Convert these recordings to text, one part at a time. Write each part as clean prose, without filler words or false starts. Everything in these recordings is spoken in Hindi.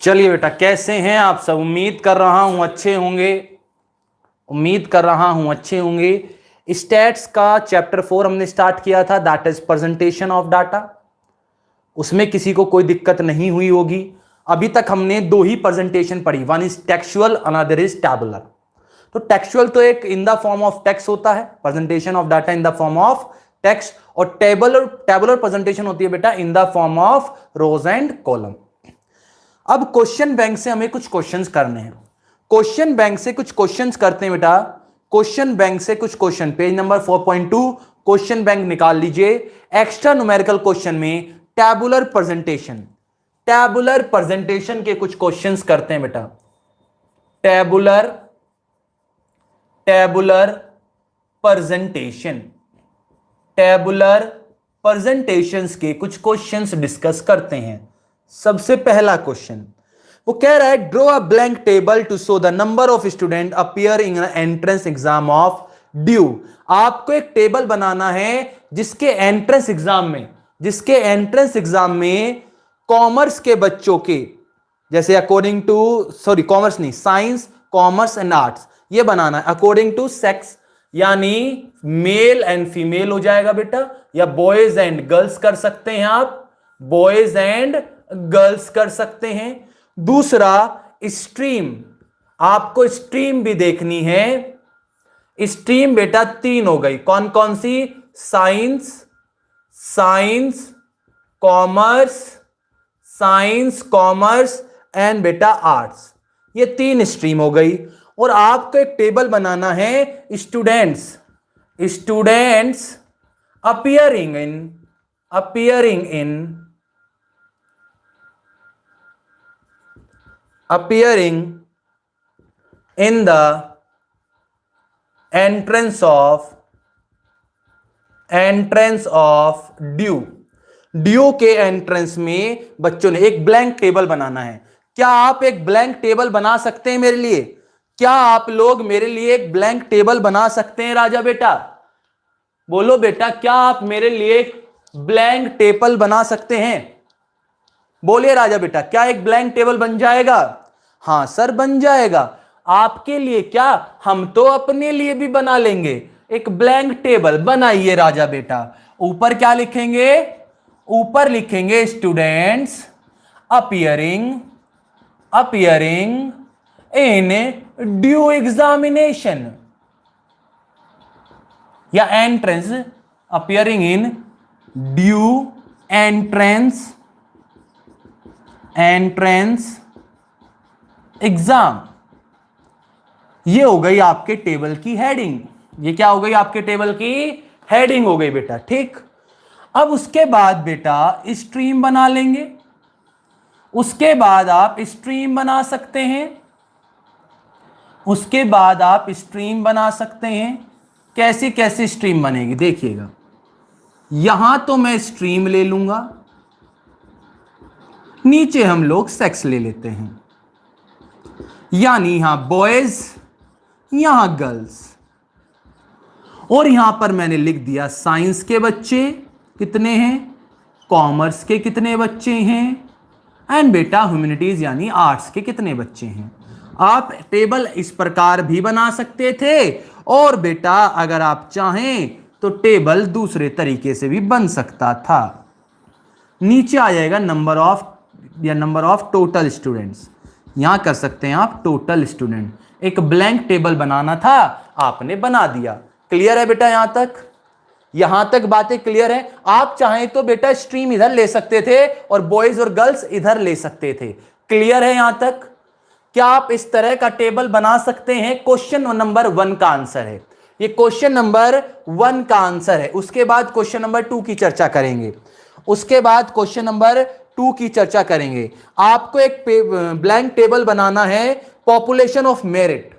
चलिए बेटा, कैसे हैं आप सब? उम्मीद कर रहा हूं अच्छे होंगे। स्टैट्स का चैप्टर 4 हमने स्टार्ट किया था, that is presentation of data. उसमें किसी को कोई दिक्कत नहीं हुई होगी। अभी तक हमने दो ही प्रेजेंटेशन पढ़ी, one is textual, another is tabular. तो टेक्सुअल तो एक in the form of text होता है, presentation of data in the form of text, और टेबुलर प्रेजेंटेशन होती है बेटा in the form of rose and column. अब क्वेश्चन बैंक से हमें कुछ क्वेश्चंस करने हैं। क्वेश्चन बैंक से कुछ क्वेश्चंस करते हैं बेटा। क्वेश्चन बैंक से कुछ question, page number 4.2 question bank निकाल लीजिए। एक्स्ट्रा न्यूमेरिकल क्वेश्चन में टैबुलर प्रेजेंटेशन के कुछ क्वेश्चंस करते हैं बेटा। टैबुलर प्रेजेंटेशंस के कुछ क्वेश्चंस डिस्कस करते हैं। सबसे पहला क्वेश्चन वो कह रहा है, draw a blank table to show the number of student appear in entrance exam of due. आपको एक टेबल बनाना है जिसके एंट्रेंस एग्जाम में कॉमर्स के बच्चों के, जैसे अकॉर्डिंग टू कॉमर्स नहीं, साइंस, कॉमर्स एंड आर्ट्स, ये बनाना है अकॉर्डिंग टू सेक्स, यानी मेल एंड फीमेल हो जाएगा बेटा, या बॉयज एंड गर्ल्स कर सकते हैं आप, बॉयज एंड गर्ल्स कर सकते हैं। दूसरा स्ट्रीम, आपको स्ट्रीम भी देखनी है। स्ट्रीम बेटा 3 हो गई, कौन कौन सी? साइंस कॉमर्स एंड बेटा आर्ट्स, ये 3 स्ट्रीम हो गई। और आपको एक टेबल बनाना है students appearing in the entrance of due के एंट्रेंस में बच्चों ने एक ब्लैंक टेबल बनाना है। क्या आप एक ब्लैंक टेबल बना सकते हैं मेरे लिए? क्या आप लोग मेरे लिए एक ब्लैंक टेबल बना सकते हैं राजा बेटा? बोलो बेटा, क्या आप मेरे लिए एक ब्लैंक टेबल बना सकते हैं? बोलिए राजा बेटा, क्या एक ब्लैंक टेबल बन जाएगा? हां सर, बन जाएगा। आपके लिए क्या, हम तो अपने लिए भी बना लेंगे। एक ब्लैंक टेबल बनाइए राजा बेटा। ऊपर क्या लिखेंगे? ऊपर लिखेंगे students appearing in the examination, या entrance, appearing in the entrance exam. ये हो गई आपके टेबल की हेडिंग। ये क्या हो गई? आपके टेबल की हेडिंग हो गई बेटा, ठीक। अब उसके बाद बेटा स्ट्रीम बना लेंगे। उसके बाद आप स्ट्रीम बना सकते हैं। कैसी कैसी स्ट्रीम बनेगी देखिएगा। यहां तो मैं स्ट्रीम ले लूंगा, नीचे हम लोग सेक्स ले लेते हैं, यानी यहां बॉयज, यहां गर्ल्स, और यहां पर मैंने लिख दिया साइंस के बच्चे कितने हैं, कॉमर्स के कितने बच्चे हैं, एंड बेटा ह्यूमैनिटीज यानी आर्ट्स के कितने बच्चे हैं। आप टेबल इस प्रकार भी बना सकते थे, और बेटा अगर आप चाहें तो टेबल दूसरे तरीके से भी बन सकता था। नीचे आ जाएगा नंबर ऑफ टोटल स्टूडेंट्स, यहां कर सकते हैं आप टोटल स्टूडेंट। एक ब्लैंक टेबल बनाना था, आपने बना दिया। क्लियर है बेटा? यहां तक बातें क्लियर है? आप चाहें तो बेटा स्ट्रीम इधर ले सकते थे और बॉयज और गर्ल्स इधर ले सकते थे। क्लियर है यहां तक? क्या आप इस तरह का टेबल बना सकते हैं? क्वेश्चन नंबर 1 का आंसर है ये, क्वेश्चन नंबर 1 का आंसर है। उसके बाद क्वेश्चन नंबर 2 की चर्चा करेंगे। आपको एक ब्लैंक टेबल बनाना है पॉपुलेशन ऑफ मेरिट,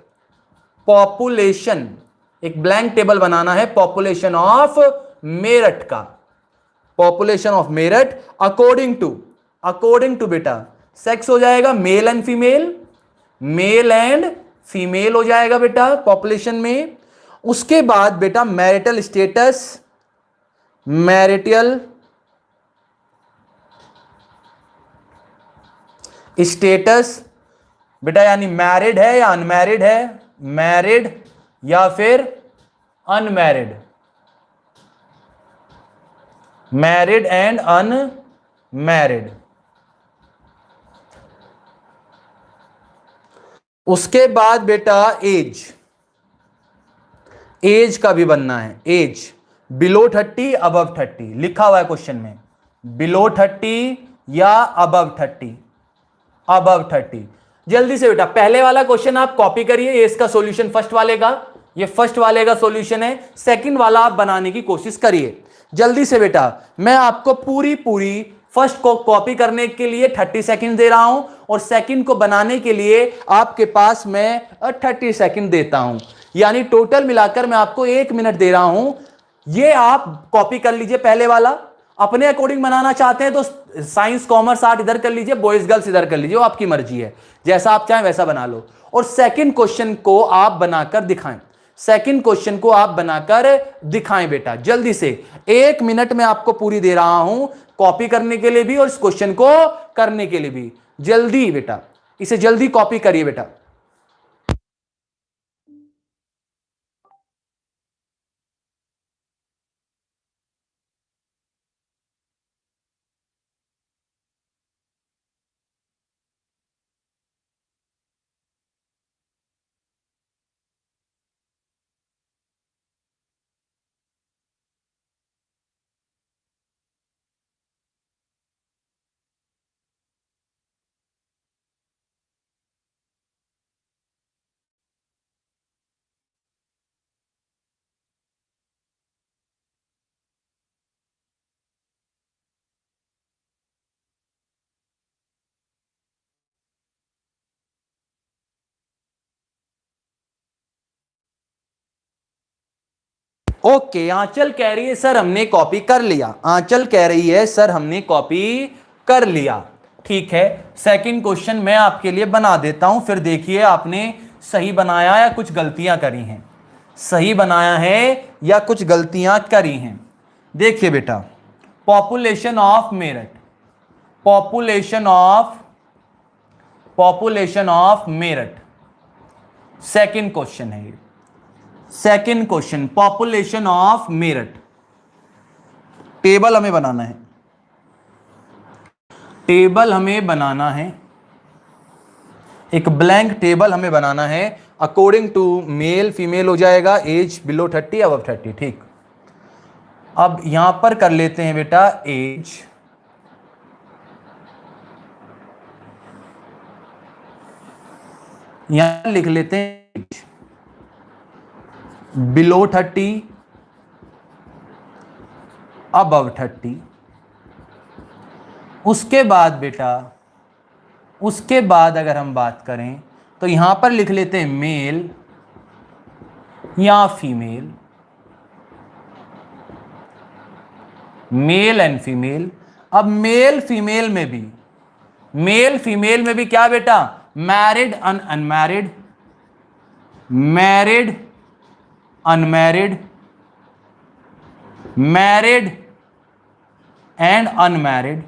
एक ब्लैंक टेबल बनाना है population of merit according to बेटा सेक्स हो जाएगा, मेल एंड फीमेल हो जाएगा बेटा पॉपुलेशन में। उसके बाद बेटा मैरिटल स्टेटस, स्टेटस बेटा यानी मैरिड है या अनमैरिड है, मैरिड या फिर अनमैरिड, मैरिड एंड अनमैरिड। उसके बाद बेटा एज, एज का भी बनना है। एज बिलो 30 अबव 30 लिखा हुआ है क्वेश्चन में, बिलो 30 या अबव 30, अबव 30। जल्दी से बेटा पहले वाला क्वेश्चन आप कॉपी करिए, ये इसका सॉल्यूशन फर्स्ट वाले का, ये फर्स्ट वाले का सॉल्यूशन है। सेकंड वाला आप बनाने की कोशिश करिए जल्दी से बेटा। मैं आपको पूरी फर्स्ट को कॉपी करने के लिए 30 सेकंड दे रहा हूं और सेकंड को बनाने के लिए आपके पास मैं 30 सेकंड देता हूं, यानी टोटल मिलाकर मैं आपको 1 मिनट दे रहा हूं। ये आप कॉपी कर लीजिए पहले वाला, अपने अकॉर्डिंग बनाना चाहते हैं तो साइंस कॉमर्स आर्ट इधर कर लीजिए, बॉयज गर्ल्स इधर कर लीजिए, वो आपकी मर्जी है, जैसा आप चाहें वैसा बना लो। और सेकंड क्वेश्चन को आप बनाकर दिखाएं, सेकंड क्वेश्चन को आप बनाकर दिखाएं बेटा जल्दी से। 1 मिनट में आपको पूरी दे रहा हूं कॉपी करने के लिए भी और इस क्वेश्चन को करने के लिए भी। जल्दी बेटा इसे जल्दी कॉपी करिए बेटा। ओके, आंचल कह रही है सर हमने कॉपी कर लिया, आंचल कह रही है सर हमने कॉपी कर लिया। ठीक है, सेकंड क्वेश्चन मैं आपके लिए बना देता हूं, फिर देखिए आपने सही बनाया या कुछ गलतियां करी हैं, सही बनाया है या कुछ गलतियां करी हैं। देखिए बेटा, population of Meerut, population of Meerut second question है ये, second question population of Meerut. Table हमें बनाना है, टेबल हमें बनाना है, एक ब्लैंक टेबल हमें बनाना है अकॉर्डिंग टू मेल फीमेल हो जाएगा, एज बिलो 30 अबव 30। ठीक, अब यहां पर कर लेते हैं बेटा एज, यहां लिख लेते हैं एज बिलो 30 अबव 30। उसके बाद बेटा, उसके बाद अगर हम बात करें तो यहां पर लिख लेते हैं मेल या फीमेल, मेल एंड फीमेल। अब मेल फीमेल में भी, मेल फीमेल में भी क्या बेटा, married unmarried, married unmarried, married and unmarried.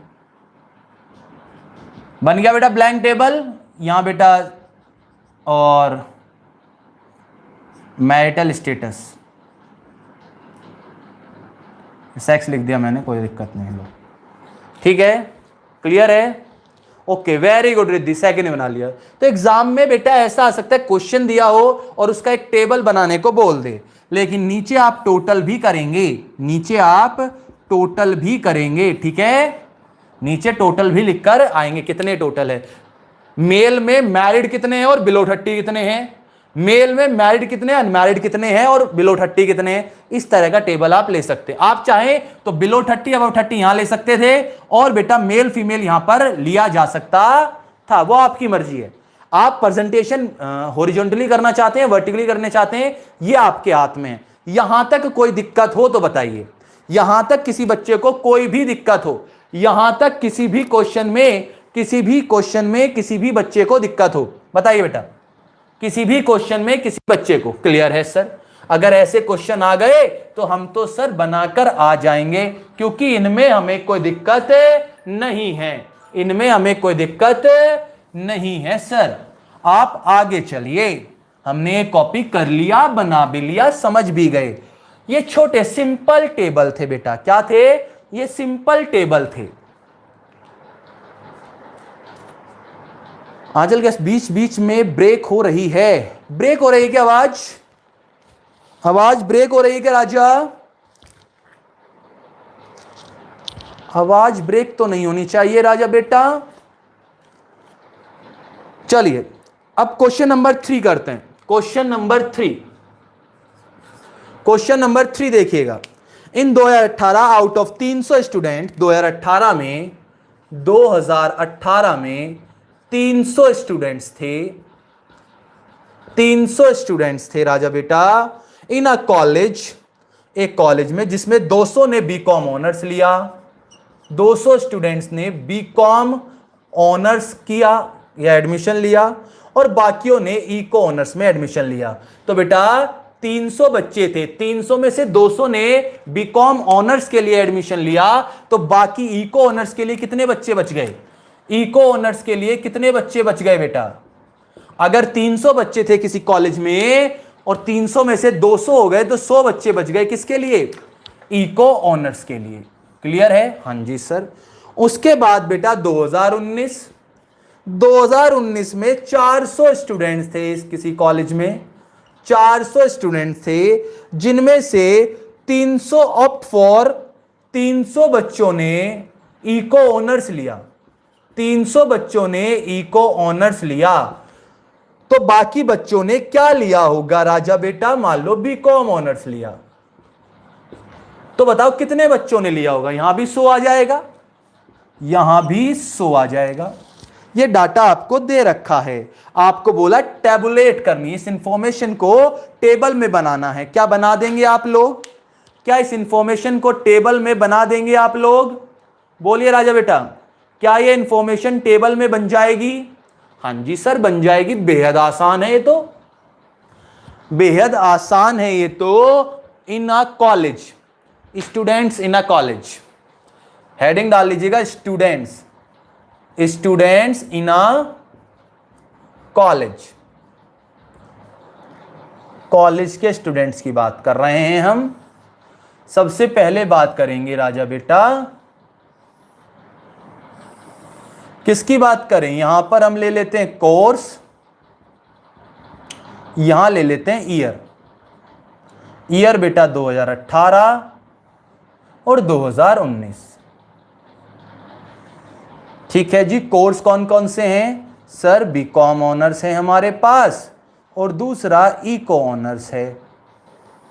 बन गया बेटा ब्लैंक टेबल। यहां बेटा और मैरिटल स्टेटस, सेक्स लिख दिया मैंने, कोई दिक्कत नहीं लो, ठीक है, क्लियर है। Okay, very good Riddhi, second बना लिया। तो एग्जाम में बेटा ऐसा आ सकता है क्वेश्चन दिया हो और उसका एक टेबल बनाने को बोल दे, लेकिन नीचे आप टोटल भी करेंगे, नीचे आप टोटल भी करेंगे, ठीक है, नीचे टोटल भी लिखकर आएंगे कितने टोटल है। मेल में मैरिड कितने हैं और बिलो 30 कितने हैं, मेल में मैरिड कितने, अनमैरिड कितने हैं और बिलो 30 कितने हैं। इस तरह का टेबल आप ले सकते हैं। आप चाहें तो बिलो 30 अबव 30 यहां ले सकते थे और बेटा मेल फीमेल यहां पर लिया जा सकता था, वो आपकी मर्जी है। आप प्रेजेंटेशन हॉरिजॉन्टली करना चाहते हैं, वर्टिकली करना चाहते हैं, ये आपके हाथ में है। यहां तक कोई दिक्कत हो तो बताइए, यहां तक किसी बच्चे को कोई भी दिक्कत हो, यहां तक किसी भी क्वेश्चन में, किसी भी क्वेश्चन में किसी भी बच्चे को दिक्कत हो, बताइए बेटा, किसी भी क्वेश्चन में किसी बच्चे को। क्लियर है सर? अगर ऐसे क्वेश्चन आ गए तो हम तो सर बनाकर आ जाएंगे, क्योंकि इनमें हमें कोई दिक्कत नहीं है, इनमें हमें कोई दिक्कत नहीं है सर। आप आगे चलिए, हमने कॉपी कर लिया, बना भी लिया, समझ भी गए। ये छोटे सिंपल टेबल थे बेटा। क्या थे? ये सिंपल टेबल थे। आंचल गैस बीच बीच में ब्रेक हो रही है। ब्रेक हो रही है क्या आवाज? आवाज ब्रेक हो रही है क्या राजा? आवाज ब्रेक तो नहीं होनी चाहिए राजा बेटा। चलिए अब क्वेश्चन नंबर 3 करते हैं। क्वेश्चन नंबर 3, क्वेश्चन नंबर 3 देखिएगा। इन 2018 आउट ऑफ 300 स्टूडेंट, 2018 में 300 स्टूडेंट्स थे, 300 स्टूडेंट्स थे राजा बेटा इन अ कॉलेज, एक कॉलेज में जिसमें 200 ने बीकॉम ऑनर्स लिया, 200 स्टूडेंट्स ने बीकॉम ऑनर्स किया या एडमिशन लिया और बाकियों ने इको ऑनर्स में एडमिशन लिया। तो बेटा 300 बच्चे थे, 300 में से 200 ने बीकॉम ऑनर्स के लिए एडमिशन लिया, तो बाकी इको ऑनर्स के लिए कितने बच्चे बच गए? इको ऑनर्स के लिए कितने बच्चे बच गए बेटा? अगर 300 बच्चे थे किसी कॉलेज में और 300 में से 200 हो गए तो 100 बच्चे बच गए किसके लिए? इको ऑनर्स के लिए। क्लियर है? हाँ जी सर। उसके बाद बेटा 2019 में 400 स्टूडेंट्स थे इस किसी कॉलेज में, 400 स्टूडेंट्स थे जिनमें से 300 ऑप्ट फॉर, 300 बच्चों ने इको ऑनर्स लिया, 300 बच्चों ने इको ऑनर्स लिया। तो बाकी बच्चों ने क्या लिया होगा राजा बेटा? मान लो बीकॉम ऑनर्स लिया, तो बताओ कितने बच्चों ने लिया होगा? यहां भी 100 आ जाएगा, यहां भी 100 आ जाएगा। ये डाटा आपको दे रखा है, आपको बोला टैबुलेट करनी, इस इंफॉर्मेशन को टेबल में बनाना है। क्या बना देंगे आप लोग? क्या इस इंफॉर्मेशन को टेबल में बना देंगे आप लोग? बोलिए राजा बेटा, क्या ये इंफॉर्मेशन टेबल में बन जाएगी? हाँ जी सर बन जाएगी। बेहद आसान है ये तो, बेहद आसान है ये तो। In a college, students in a college, heading डाल लीजिएगा students, students in a college. College के स्टूडेंट्स की बात कर रहे हैं हम। सबसे पहले बात करेंगे राजा बेटा, किसकी बात करें? यहां पर हम ले लेते हैं कोर्स, यहां ले लेते हैं ईयर। ईयर बेटा 2018 और 2019। ठीक है जी। कोर्स कौन कौन से हैं सर? बीकॉम ऑनर्स है हमारे पास और दूसरा इको ऑनर्स है।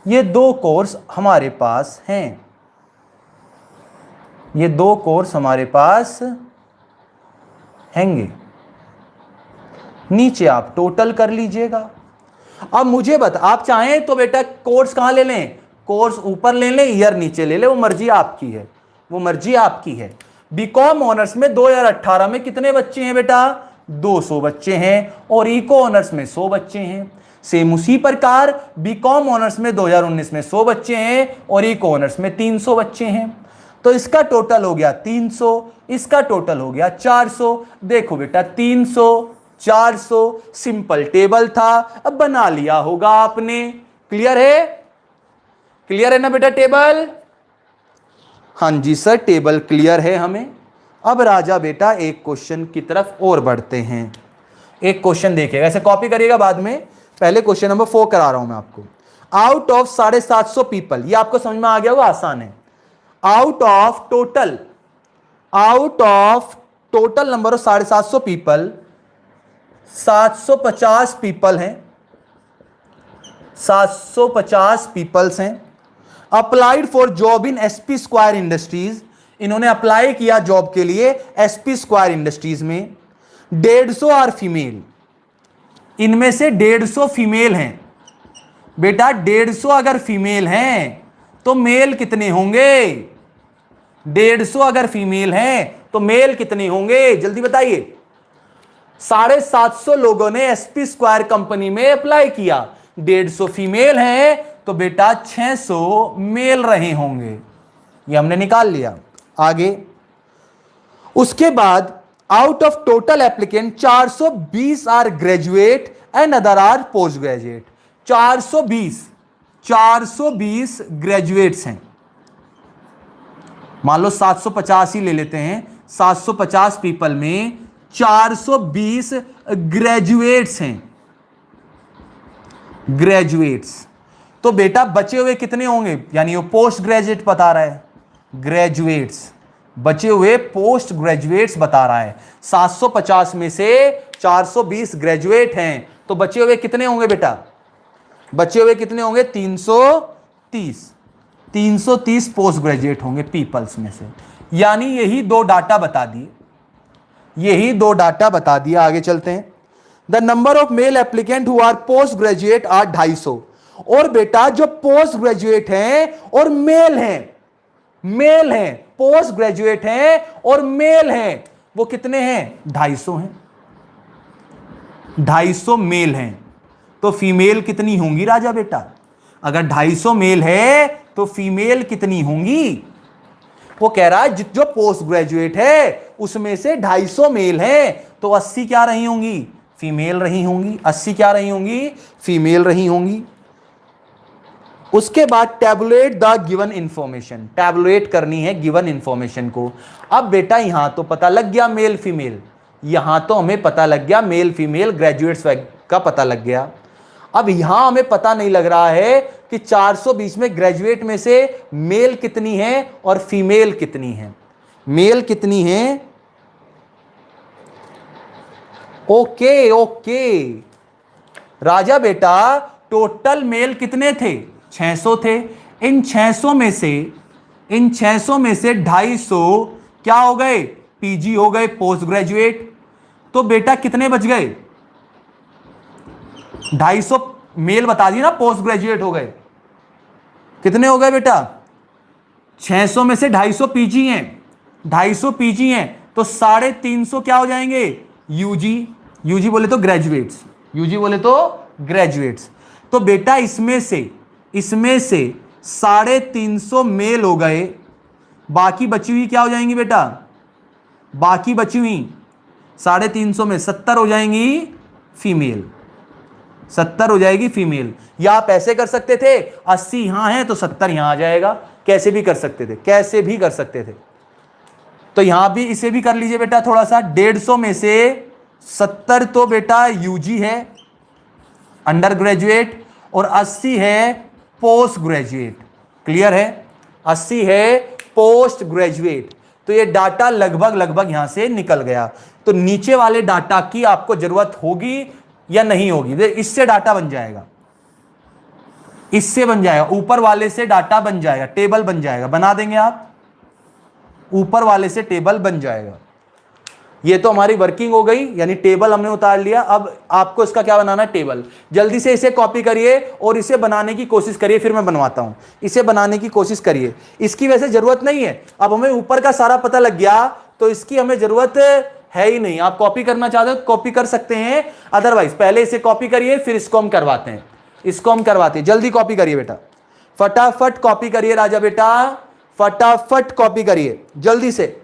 ये दो कोर्स हमारे पास हैं, ये दो कोर्स हमारे पास हैंगे। नीचे आप टोटल कर लीजिएगा। अब मुझे बता, आप चाहें तो बेटा कोर्स कहां ले लें? कोर्स ऊपर ले लें, ईयर नीचे ले लें, वो मर्जी आपकी है, वो मर्जी आपकी है। बीकॉम ऑनर्स में 2018 में कितने बच्चे हैं बेटा? 200 बच्चे हैं और इको ऑनर्स में 100 बच्चे हैं। सेम उसी प्रकार बीकॉम ऑनर्स में 2019 में 100 बच्चे हैं और इको ऑनर्स में 300 बच्चे हैं। तो इसका टोटल हो गया 300, इसका टोटल हो गया 400। देखो बेटा 300 400 सिंपल टेबल था, अब बना लिया होगा आपने। क्लियर है? क्लियर है ना बेटा टेबल? हाँ जी सर टेबल क्लियर है हमें। अब राजा बेटा एक क्वेश्चन की तरफ और बढ़ते हैं। एक क्वेश्चन देखिएगा, ऐसे कॉपी करिएगा बाद में। पहले क्वेश्चन नंबर 4 करा रहा हूं मैं आपको। आउट ऑफ 750 पीपल, ये आपको समझ में आ गया होगा, आसान है। Out of total number of 750 people, 750 people हैं, 750 पीपल्स हैं। Applied for job in SP square industries, इन्होंने अप्लाई किया जॉब के लिए एसपी स्क्वायर इंडस्ट्रीज में। 150 आर फीमेल, इनमें से 150 फीमेल हैं। बेटा 150 अगर फीमेल हैं तो मेल कितने होंगे? 150 अगर फीमेल हैं तो मेल कितने होंगे? जल्दी बताइए। 750 लोगों ने एसपी स्क्वायर कंपनी में अप्लाई किया, 150 फीमेल हैं तो बेटा 600 मेल रहे होंगे। ये हमने निकाल लिया। आगे उसके बाद out of total applicant 420 are graduate and other are post graduate. 420 graduates हैं। मान लो 750 ही ले लेते हैं, 750 पीपल में 420 ग्रेजुएट्स हैं। ग्रेजुएट्स तो बेटा बचे हुए कितने होंगे, यानी वो पोस्ट ग्रेजुएट बता रहा है, ग्रेजुएट्स बचे हुए पोस्ट ग्रेजुएट्स बता रहा है। 750 में से 420 ग्रेजुएट हैं, तो बचे हुए कितने होंगे बेटा, बचे हुए कितने होंगे 330 पोस्ट ग्रेजुएट होंगे पीपल्स में से। यानी यही दो डाटा बता दिए, यही दो डाटा बता दिया। आगे चलते हैं। The number of male applicant who are post graduate are 250। और बेटा जो पोस्ट ग्रेजुएट हैं और मेल हैं, पोस्ट ग्रेजुएट हैं और मेल हैं, वो कितने हैं 250 हैं। 250 मेल हैं, तो फीमेल कितनी होंगी राजा बेटा, अगर 250 मेल है तो फीमेल कितनी होंगी। वो कह रहा है जो पोस्ट ग्रेजुएट है उसमें से 250 मेल है, तो 80 क्या रही होंगी, फीमेल रही होंगी। 80 क्या रही होंगी, फीमेल रही होंगी। उसके बाद tabulate the given information, tabulate करनी है गिवन इंफॉर्मेशन को। अब बेटा यहां तो पता लग गया मेल फीमेल, यहां तो हमें पता लग गया मेल फीमेल ग्रेजुएट्स का पता लग गया। अब यहां हमें पता नहीं लग रहा है कि 420 में ग्रेजुएट में से मेल कितनी है और फीमेल कितनी है। मेल कितनी है, ओके राजा बेटा टोटल मेल कितने थे, 600 थे। इन 600 में से 250 क्या हो गए, पीजी हो गए, पोस्ट ग्रेजुएट। तो बेटा कितने बच गए, 250 मेल बता दिए ना, पोस्ट ग्रेजुएट हो गए, कितने हो गए बेटा 600 में से 250 पीजी हैं, 250 पीजी हैं, तो 350 क्या हो जाएंगे यूजी बोले तो ग्रेजुएट्स, यूजी बोले तो ग्रेजुएट्स। तो बेटा इसमें से 350 मेल हो गए, बाकी बची हुई क्या हो जाएंगी बेटा, बाकी बची हुई 350 में 70 हो जाएंगी फीमेल, 70 हो जाएगी फीमेल। या आप ऐसे कर सकते थे 80 यहां है तो 70 यहां आ जाएगा, कैसे भी कर सकते थे, कैसे भी कर सकते थे। तो यहां भी इसे भी कर लीजिए बेटा थोड़ा सा। 150 में से 70 तो बेटा यूजी है, अंडर ग्रेजुएट, और 80 है पोस्ट ग्रेजुएट। क्लियर है, 80 है पोस्ट ग्रेजुएट। तो ये डाटा लगभग यहां से निकल गया। तो नीचे वाले डाटा की आपको जरूरत होगी या नहीं होगी, इससे डाटा बन जाएगा, इससे बन जाएगा, ऊपर वाले से डाटा बन जाएगा, टेबल बन जाएगा, बना देंगे आप, ऊपर वाले से टेबल बन जाएगा। ये तो हमारी वर्किंग हो गई, यानी टेबल हमने उतार लिया। अब आपको इसका क्या बनाना है, टेबल। जल्दी से इसे कॉपी करिए और इसे बनाने की कोशिश करिए, फिर मैं बनवाता हूं। इसे बनाने की कोशिश करिए, इसकी वैसे जरूरत नहीं है, अब हमें ऊपर का सारा पता लग गया तो इसकी हमें जरूरत है ही नहीं। आप कॉपी करना चाहते हो कॉपी कर सकते हैं, अदरवाइज पहले इसे कॉपी करिए फिर इसको हम करवाते हैं, इसको हम करवाते हैं। जल्दी कॉपी करिए बेटा, फटाफट कॉपी करिए राजा बेटा, फटाफट कॉपी करिए जल्दी से।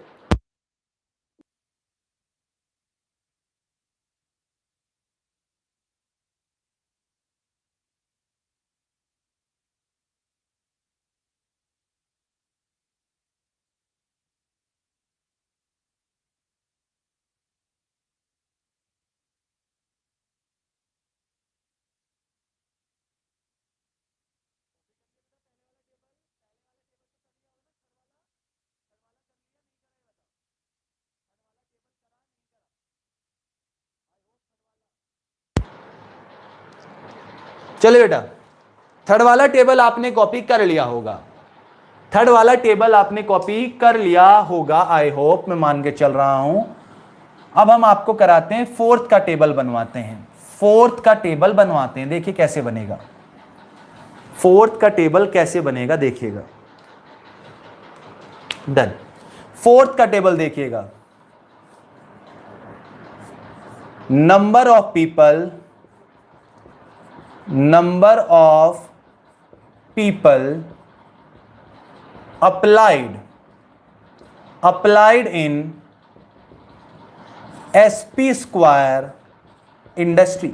चले बेटा, थर्ड वाला टेबल आपने कॉपी कर लिया होगा, थर्ड वाला टेबल आपने कॉपी कर लिया होगा, आई होप, मैं मान के चल रहा हूं। अब हम आपको कराते हैं फोर्थ का टेबल बनवाते हैं, फोर्थ का टेबल बनवाते हैं। देखिए कैसे बनेगा फोर्थ का टेबल, कैसे बनेगा देखिएगा। डन, फोर्थ का टेबल देखिएगा। Number of people, number of people applied in SP square industry,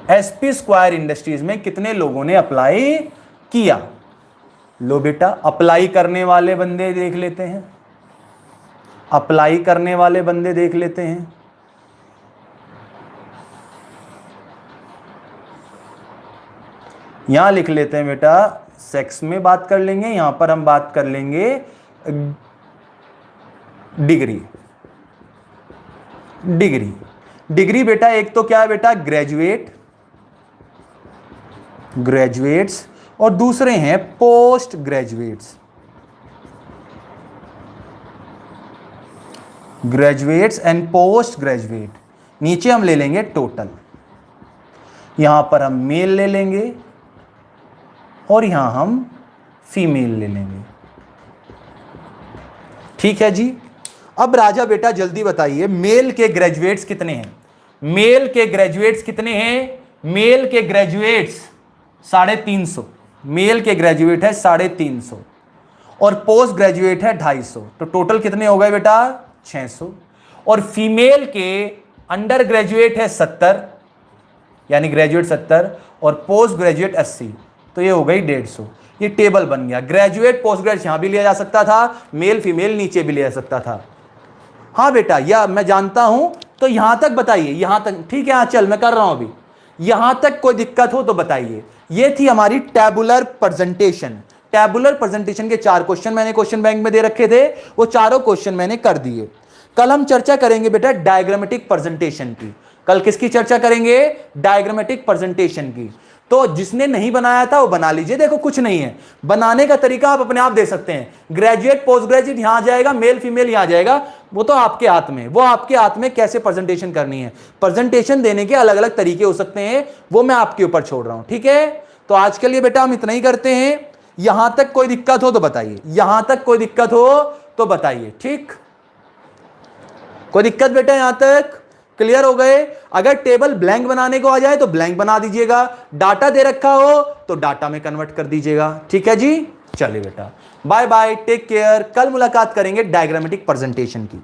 SP square industries में कितने लोगों ने अप्लाई किया? लो बेटा, अप्लाई करने वाले बंदे देख लेते हैं, अप्लाई करने वाले बंदे देख लेते हैं। यहां लिख लेते हैं बेटा, सेक्स में बात कर लेंगे, यहां पर हम बात कर लेंगे डिग्री। डिग्री, डिग्री बेटा एक तो क्या है बेटा, ग्रेजुएट, ग्रेजुएट्स, और दूसरे हैं post graduates, graduates and post graduate. नीचे हम ले लेंगे टोटल, यहां पर हम मेल ले लेंगे और यहां हम फीमेल ले लेंगे। ठीक है जी। अब राजा बेटा जल्दी बताइए, मेल के ग्रेजुएट्स कितने हैं? मेल के ग्रेजुएट्स कितने हैं? मेल के ग्रेजुएट्स 350, मेल के ग्रेजुएट है 350 और पोस्ट ग्रेजुएट है 250, तो टोटल कितने हो गए बेटा? 600। और फीमेल के अंडर ग्रेजुएट है 70, यानी ग्रेजुएट 70 और पोस्ट ग्रेजुएट 80, तो ये हो गई 150। ये टेबल बन गया। ग्रेजुएट पोस्ट ग्रेजुएट यहां भी लिया जा सकता था, मेल फीमेल नीचे भी लिया जा सकता था। हाँ बेटा, यह मैं जानता हूं, तो यहां तक बताइए, यहां तक ठीक है? हाँ चल, मैं कर रहा हूं अभी, यहां तक कोई दिक्कत हो तो बताइए। ये थी हमारी टेबुलर प्रेजेंटेशन। टेबुलर प्रेजेंटेशन के 4 क्वेश्चन मैंने क्वेश्चन बैंक में दे रखे थे, वो चारों क्वेश्चन मैंने कर दिए। कल हम चर्चा करेंगे बेटा डायग्रामेटिक प्रेजेंटेशन की। कल किसकी चर्चा करेंगे? डायग्रामेटिक प्रेजेंटेशन की। तो जिसने नहीं बनाया था वो बना लीजिए, देखो कुछ नहीं है, बनाने का तरीका आप अपने आप दे सकते हैं। ग्रेजुएट पोस्ट ग्रेजुएट यहां आ जाएगा, मेल फीमेल यहां आ जाएगा, वो तो आपके हाथ में, वो आपके हाथ में कैसे प्रेजेंटेशन करनी है। प्रेजेंटेशन देने के अलग अलग तरीके हो सकते हैं, वो मैं आपके ऊपर छोड़ रहा हूं। ठीक है, तो आज के लिए बेटा हम इतना ही करते हैं। यहां तक कोई दिक्कत हो तो बताइए, यहां तक कोई दिक्कत हो तो बताइए। ठीक, कोई दिक्कत बेटा? यहां तक क्लियर हो गए? अगर टेबल ब्लैंक बनाने को आ जाए तो ब्लैंक बना दीजिएगा, डाटा दे रखा हो तो डाटा में कन्वर्ट कर दीजिएगा। ठीक है जी, चलिए बेटा, बाय बाय, टेक केयर। कल मुलाकात करेंगे डायग्रामेटिक प्रेजेंटेशन की।